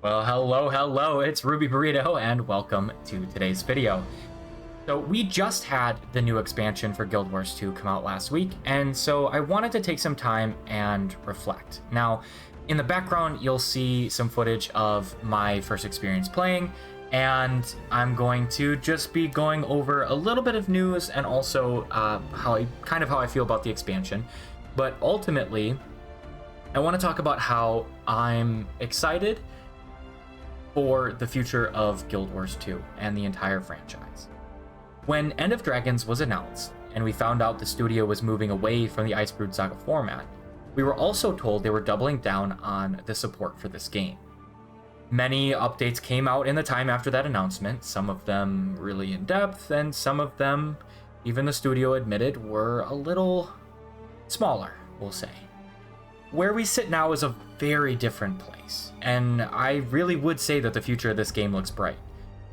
Well, hello, it's Ruby Burrito, and welcome to today's video. So we just had the new expansion for Guild Wars 2 come out last week, and so I wanted to take some time and reflect. Now, in the background, you'll see some footage of my first experience playing, and I'm going to just be going over a little bit of news and also how I feel about the expansion. But ultimately, I want to talk about how I'm excited for the future of Guild Wars 2 and the entire franchise. When End of Dragons was announced, and we found out the studio was moving away from the Icebrood Saga format, we were also told they were doubling down on the support for this game. Many updates came out in the time after that announcement, some of them really in-depth, and some of them, even the studio admitted, were a little smaller, we'll say. Where we sit now is a very different place, and I really would say that the future of this game looks bright.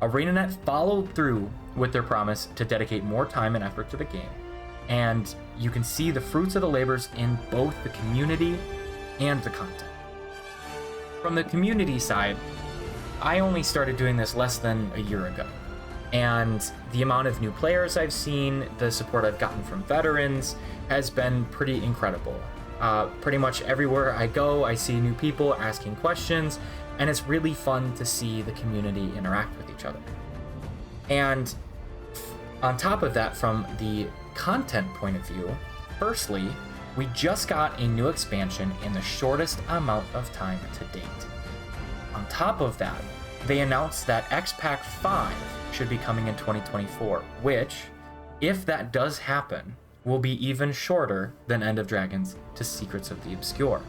ArenaNet followed through with their promise to dedicate more time and effort to the game, and you can see the fruits of the labors in both the community and the content. From the community side, I only started doing this less than a year ago, and the amount of new players I've seen, the support I've gotten from veterans, has been pretty incredible. Pretty much everywhere I go, I see new people asking questions, and it's really fun to see the community interact with each other. And on top of that, from the content point of view, firstly, we just got a new expansion in the shortest amount of time to date. On top of that, they announced that X-Pack 5 should be coming in 2024, which, if that does happen, will be even shorter than End of Dragons to Secrets of the Obscure.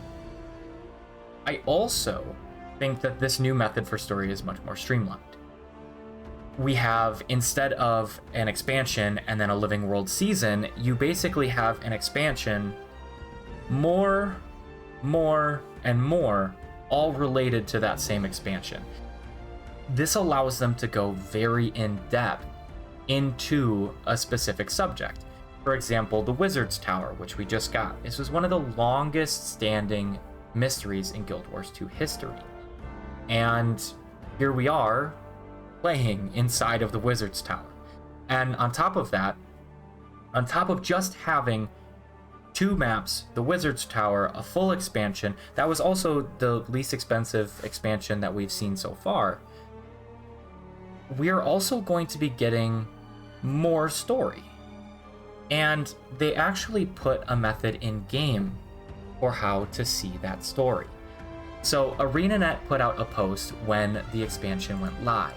I also think that this new method for story is much more streamlined. We have, instead of an expansion and then a Living World season, you basically have an expansion, more, and more, all related to that same expansion. This allows them to go very in-depth into a specific subject. For example, the Wizard's Tower, which we just got. This was one of the longest standing mysteries in Guild Wars 2 history. And here we are, playing inside of the Wizard's Tower. And on top of that, on top of just having 2 maps, the Wizard's Tower, a full expansion, that was also the least expensive expansion that we've seen so far, we are also going to be getting more story. And they actually put a method in game for how to see that story. So ArenaNet put out a post when the expansion went live.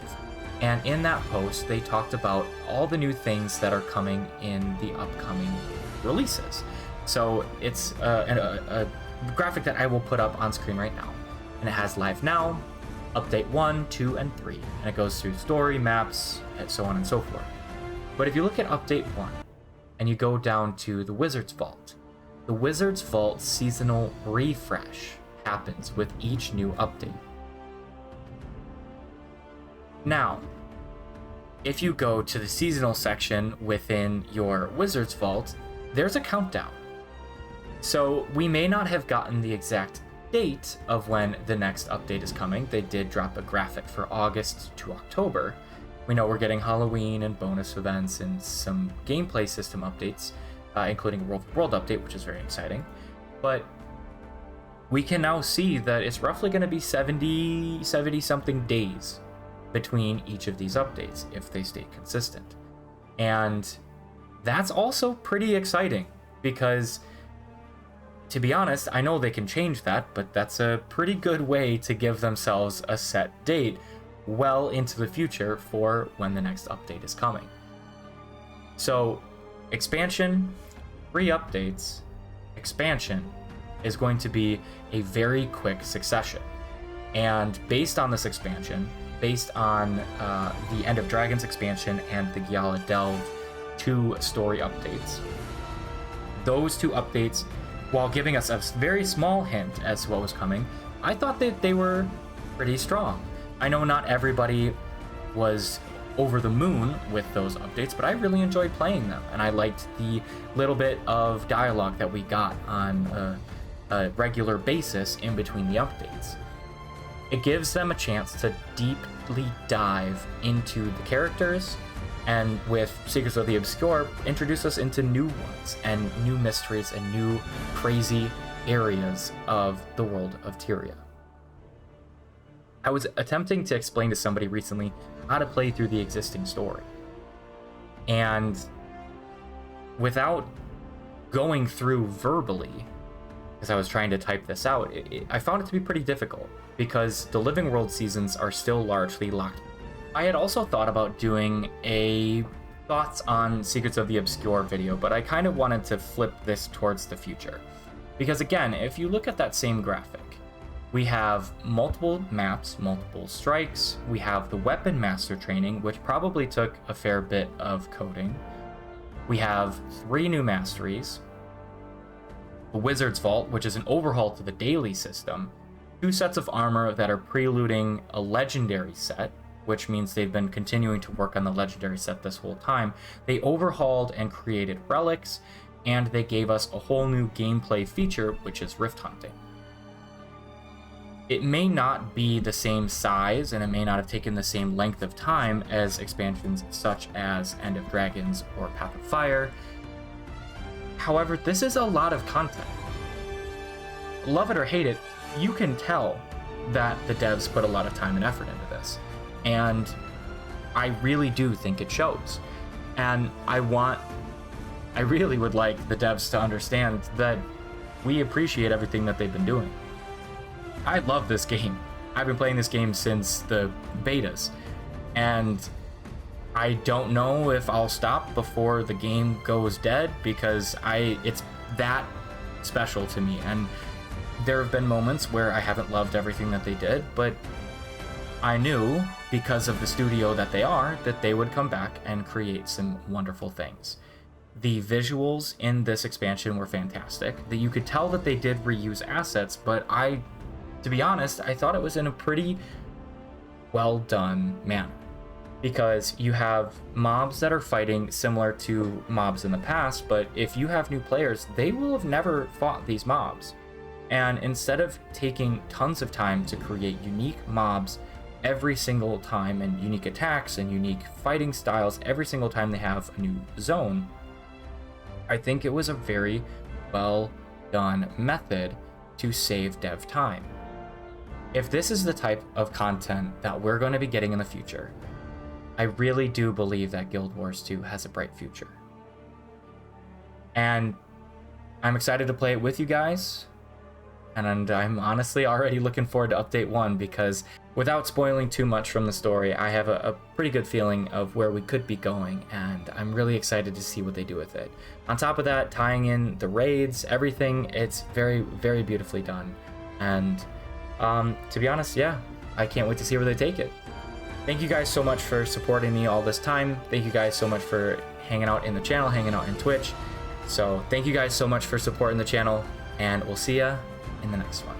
And in that post, they talked about all the new things that are coming in the upcoming releases. So it's a graphic that I will put up on screen right now. And it has Live Now, Update 1, 2, and 3. And it goes through story, maps, and so on and so forth. But if you look at Update 1, and you go down to the Wizard's Vault, the Wizard's Vault seasonal refresh happens with each new update. Now, if you go to the seasonal section within your Wizard's Vault, there's a countdown. So we may not have gotten the exact date of when the next update is coming. They did drop a graphic for August to October. We know we're getting Halloween and bonus events and some gameplay system updates, including a World update, which is very exciting. But we can now see that it's roughly going to be 70-something days between each of these updates if they stay consistent. And that's also pretty exciting because, to be honest, I know they can change that, but that's a pretty good way to give themselves a set date well into the future for when the next update is coming. So, expansion, free updates, expansion is going to be a very quick succession. And based on this expansion, based on the End of Dragons expansion and the Giala Delve 2 story updates, those 2 updates, while giving us a very small hint as to what was coming, I thought that they were pretty strong. I know not everybody was over the moon with those updates, but I really enjoyed playing them, and I liked the little bit of dialogue that we got on a regular basis in between the updates. It gives them a chance to deeply dive into the characters, and with Secrets of the Obscure, introduce us into new ones and new mysteries and new crazy areas of the world of Tyria. I was attempting to explain to somebody recently how to play through the existing story. And without going through verbally, as I was trying to type this out, I found it to be pretty difficult because the Living World seasons are still largely locked. I had also thought about doing a thoughts on Secrets of the Obscure video, but I kind of wanted to flip this towards the future. Because again, if you look at that same graphic, we have multiple maps, multiple strikes, we have the Weapon Master training, which probably took a fair bit of coding. We have 3 new masteries, the Wizard's Vault, which is an overhaul to the daily system, 2 sets of armor that are preluding a legendary set, which means they've been continuing to work on the legendary set this whole time. They overhauled and created relics, and they gave us a whole new gameplay feature, which is rift hunting. It may not be the same size, and it may not have taken the same length of time as expansions such as End of Dragons or Path of Fire. However, this is a lot of content. Love it or hate it, you can tell that the devs put a lot of time and effort into this. And I really do think it shows. And I really would like the devs to understand that we appreciate everything that they've been doing. I love this game. I've been playing this game since the betas, and I don't know if I'll stop before the game goes dead because it's that special to me. And there have been moments where I haven't loved everything that they did, but I knew, because of the studio that they are, that they would come back and create some wonderful things. The visuals in this expansion were fantastic. That you could tell that they did reuse assets, but to be honest, I thought it was in a pretty well done manner. Because you have mobs that are fighting similar to mobs in the past, but if you have new players, they will have never fought these mobs. And instead of taking tons of time to create unique mobs every single time, and unique attacks and unique fighting styles every single time they have a new zone, I think it was a very well done method to save dev time. If this is the type of content that we're going to be getting in the future, I really do believe that Guild Wars 2 has a bright future. And I'm excited to play it with you guys. And I'm honestly already looking forward to Update 1 because without spoiling too much from the story, I have a pretty good feeling of where we could be going, and I'm really excited to see what they do with it. On top of that, tying in the raids, everything, it's very, very beautifully done. And to be honest, yeah, I can't wait to see where they take it. Thank you guys so much for supporting me all this time. Thank you guys so much for hanging out in the channel, hanging out in Twitch. So thank you guys so much for supporting the channel, and we'll see ya in the next one.